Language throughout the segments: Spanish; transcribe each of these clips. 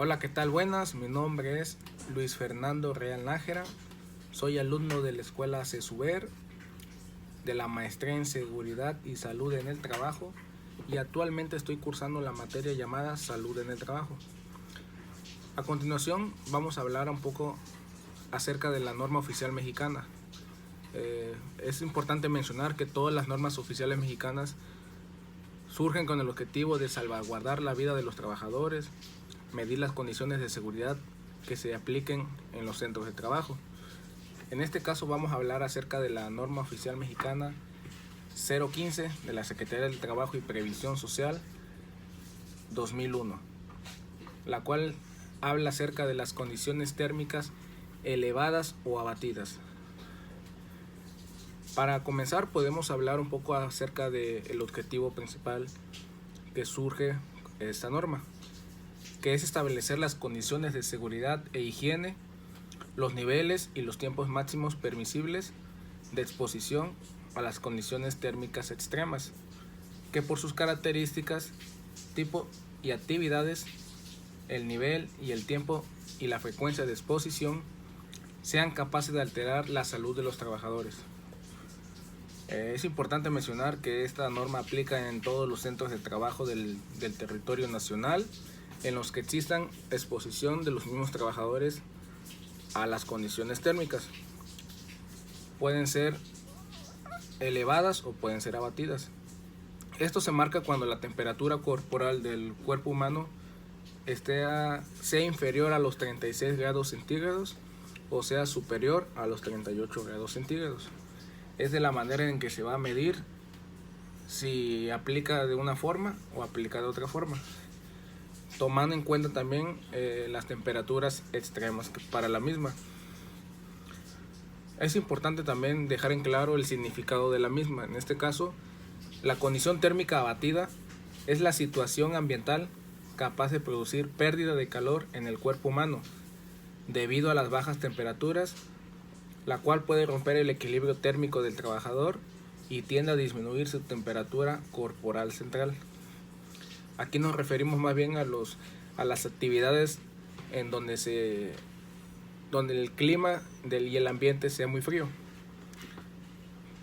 Hola, ¿qué tal? Buenas, mi nombre es Luis Fernando Real Nájera, soy alumno de la Escuela CESUBER, de la Maestría en Seguridad y Salud en el Trabajo y actualmente estoy cursando la materia llamada Salud en el Trabajo. A continuación vamos a hablar un poco acerca de la norma oficial mexicana. Es importante mencionar que todas las normas oficiales mexicanas surgen con el objetivo de salvaguardar la vida de los trabajadores, medir las condiciones de seguridad que se apliquen en los centros de trabajo. En este caso vamos a hablar acerca de la norma oficial mexicana 015 de la Secretaría del Trabajo y Previsión Social 2001, la cual habla acerca de las condiciones térmicas elevadas o abatidas. Para comenzar podemos hablar un poco acerca del objetivo principal que surge esta norma, que es establecer las condiciones de seguridad e higiene, los niveles y los tiempos máximos permisibles de exposición a las condiciones térmicas extremas, que por sus características, tipo y actividades, el nivel y el tiempo y la frecuencia de exposición sean capaces de alterar la salud de los trabajadores. Es importante mencionar que esta norma aplica en todos los centros de trabajo del territorio nacional en los que existan exposición de los mismos trabajadores a las condiciones térmicas. Pueden ser elevadas o pueden ser abatidas. Esto se marca cuando la temperatura corporal del cuerpo humano sea inferior a los 36 grados centígrados o sea superior a los 38 grados centígrados. Es de la manera en que se va a medir si aplica de una forma o aplica de otra forma, tomando en cuenta también las temperaturas extremas para la misma. Es importante también dejar en claro el significado de la misma. En este caso, la condición térmica abatida es la situación ambiental capaz de producir pérdida de calor en el cuerpo humano debido a las bajas temperaturas, la cual puede romper el equilibrio térmico del trabajador y tiende a disminuir su temperatura corporal central. Aquí nos referimos más bien a las actividades en donde el clima y el ambiente sea muy frío.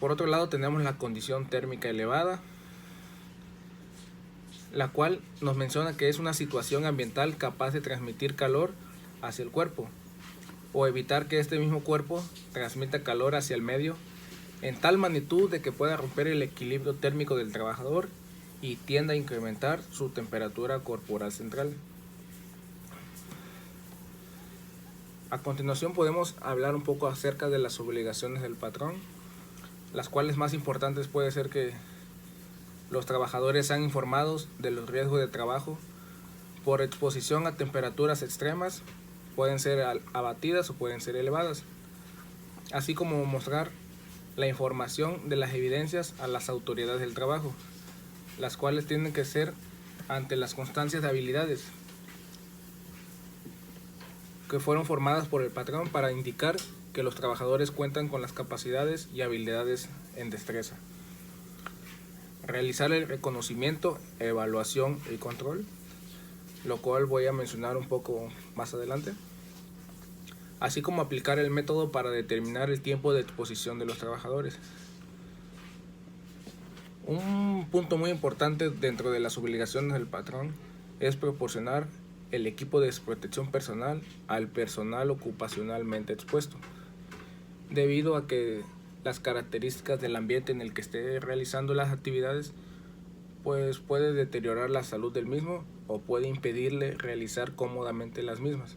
Por otro lado tenemos la condición térmica elevada, la cual nos menciona que es una situación ambiental capaz de transmitir calor hacia el cuerpo o evitar que este mismo cuerpo transmita calor hacia el medio en tal magnitud de que pueda romper el equilibrio térmico del trabajador y tienda a incrementar su temperatura corporal central. A continuación podemos hablar un poco acerca de las obligaciones del patrón, las cuales más importantes puede ser que los trabajadores sean informados de los riesgos de trabajo por exposición a temperaturas extremas, pueden ser abatidas o pueden ser elevadas, así como mostrar la información de las evidencias a las autoridades del trabajo, las cuales tienen que ser ante las constancias de habilidades que fueron formadas por el patrón para indicar que los trabajadores cuentan con las capacidades y habilidades en destreza. Realizar el reconocimiento, evaluación y control, lo cual voy a mencionar un poco más adelante, así como aplicar el método para determinar el tiempo de exposición de los trabajadores. Un punto muy importante dentro de las obligaciones del patrón es proporcionar el equipo de protección personal al personal ocupacionalmente expuesto, debido a que las características del ambiente en el que esté realizando las actividades pues puede deteriorar la salud del mismo o puede impedirle realizar cómodamente las mismas.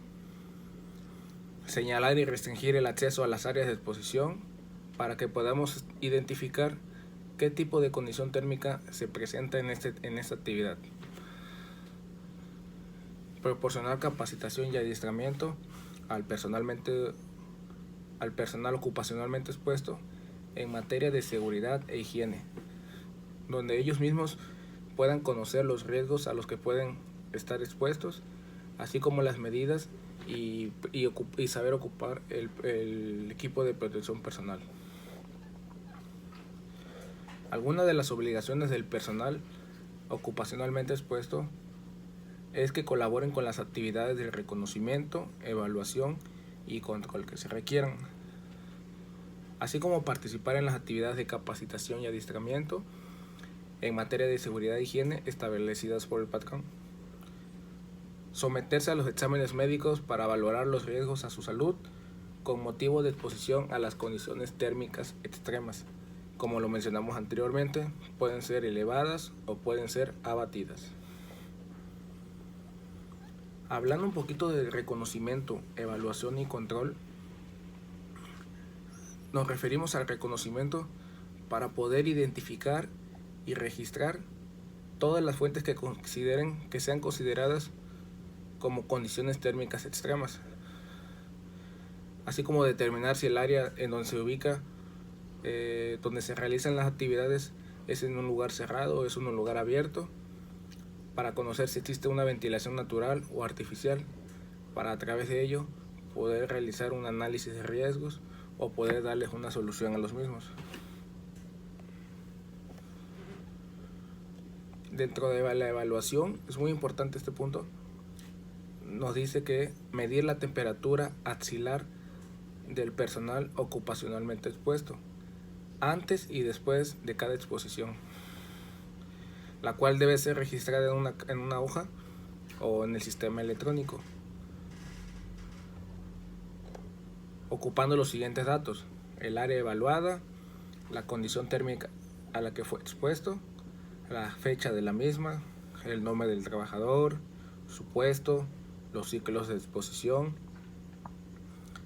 Señalar y restringir el acceso a las áreas de exposición para que podamos identificar qué tipo de condición térmica se presenta en esta actividad. Proporcionar capacitación y adiestramiento al personal ocupacionalmente expuesto en materia de seguridad e higiene, donde ellos mismos puedan conocer los riesgos a los que pueden estar expuestos, así como las medidas y saber ocupar el equipo de protección personal. Algunas de las obligaciones del personal ocupacionalmente expuesto es que colaboren con las actividades de reconocimiento, evaluación y control que se requieran, así como participar en las actividades de capacitación y adiestramiento en materia de seguridad e higiene establecidas por el patrón. Someterse a los exámenes médicos para valorar los riesgos a su salud con motivo de exposición a las condiciones térmicas extremas. Como lo mencionamos anteriormente, pueden ser elevadas o pueden ser abatidas. Hablando un poquito de reconocimiento, evaluación y control, nos referimos al reconocimiento para poder identificar y registrar todas las fuentes que sean consideradas como condiciones térmicas extremas, así como determinar si el área en donde se ubica, donde se realizan las actividades, es en un lugar cerrado o es en un lugar abierto, para conocer si existe una ventilación natural o artificial, para a través de ello poder realizar un análisis de riesgos o poder darles una solución a los mismos. Dentro de la evaluación es muy importante este punto. Nos dice que medir la temperatura axilar del personal ocupacionalmente expuesto antes y después de cada exposición, la cual debe ser registrada en una hoja o en el sistema electrónico, ocupando los siguientes datos: el área evaluada, la condición térmica a la que fue expuesto, la fecha de la misma, el nombre del trabajador, su puesto, los ciclos de exposición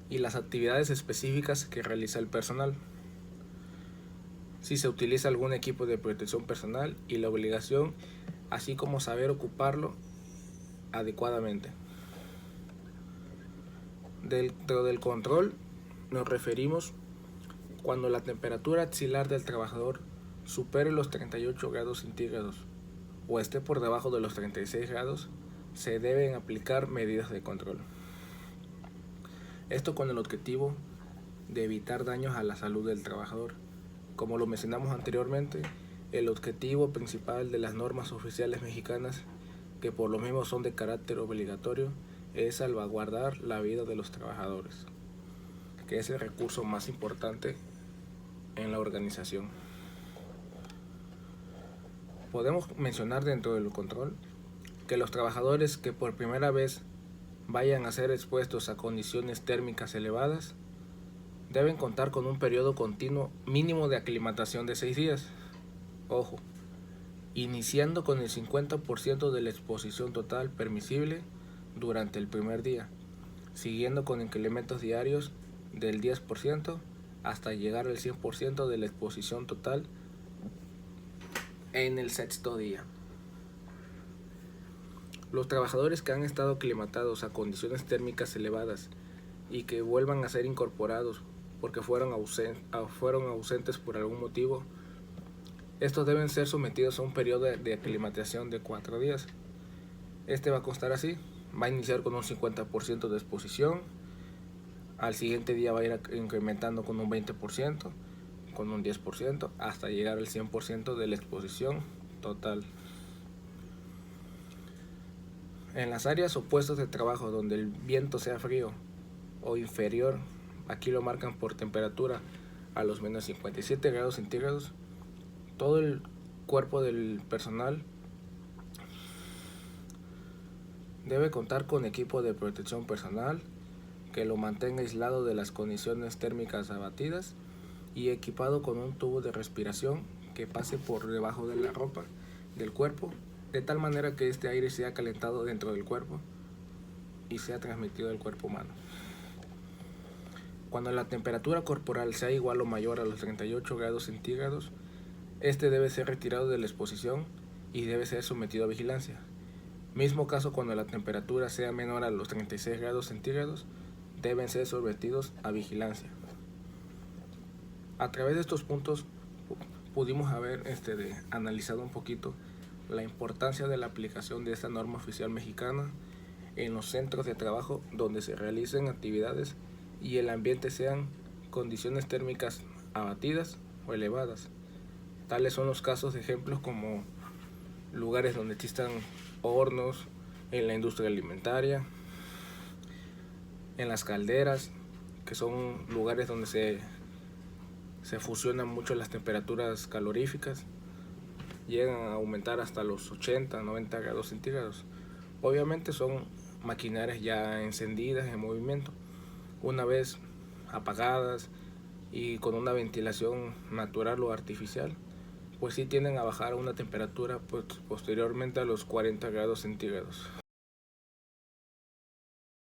y las actividades específicas que realiza el personal, si se utiliza algún equipo de protección personal y la obligación, así como saber ocuparlo adecuadamente. Dentro del control nos referimos cuando la temperatura axilar del trabajador supere los 38 grados centígrados o esté por debajo de los 36 grados, se deben aplicar medidas de control. Esto con el objetivo de evitar daños a la salud del trabajador. Como lo mencionamos anteriormente, el objetivo principal de las normas oficiales mexicanas, que por lo mismo son de carácter obligatorio, es salvaguardar la vida de los trabajadores, que es el recurso más importante en la organización. Podemos mencionar dentro del control que los trabajadores que por primera vez vayan a ser expuestos a condiciones térmicas elevadas deben contar con un periodo continuo mínimo de aclimatación de 6 días. Ojo, iniciando con el 50% de la exposición total permisible durante el primer día, siguiendo con incrementos diarios del 10% hasta llegar al 100% de la exposición total en el sexto día. Los trabajadores que han estado aclimatados a condiciones térmicas elevadas y que vuelvan a ser incorporados porque fueron ausentes por algún motivo, estos deben ser sometidos a un periodo de aclimatación de 4 días. Este va a constar así: va a iniciar con un 50% de exposición, al siguiente día va a ir incrementando con un 20%, con un 10%, hasta llegar al 100% de la exposición total. En las áreas o puestos de trabajo donde el viento sea frío o inferior, aquí lo marcan por temperatura, a los menos 57 grados centígrados, todo el cuerpo del personal debe contar con equipo de protección personal que lo mantenga aislado de las condiciones térmicas abatidas y equipado con un tubo de respiración que pase por debajo de la ropa del cuerpo, de tal manera que este aire sea calentado dentro del cuerpo y sea transmitido al cuerpo humano. Cuando la temperatura corporal sea igual o mayor a los 38 grados centígrados, este debe ser retirado de la exposición y debe ser sometido a vigilancia. Mismo caso cuando la temperatura sea menor a los 36 grados centígrados, deben ser sometidos a vigilancia. A través de estos puntos pudimos haber analizado un poquito la importancia de la aplicación de esta norma oficial mexicana en los centros de trabajo donde se realicen actividades y el ambiente sean condiciones térmicas abatidas o elevadas. Tales son los casos de ejemplos como lugares donde existan hornos, en la industria alimentaria, en las calderas, que son lugares donde se fusionan mucho las temperaturas caloríficas, llegan a aumentar hasta los 80, 90 grados centígrados. Obviamente son maquinarias ya encendidas, en movimiento. Una vez apagadas y con una ventilación natural o artificial, pues sí tienden a bajar a una temperatura pues, posteriormente a los 40 grados centígrados.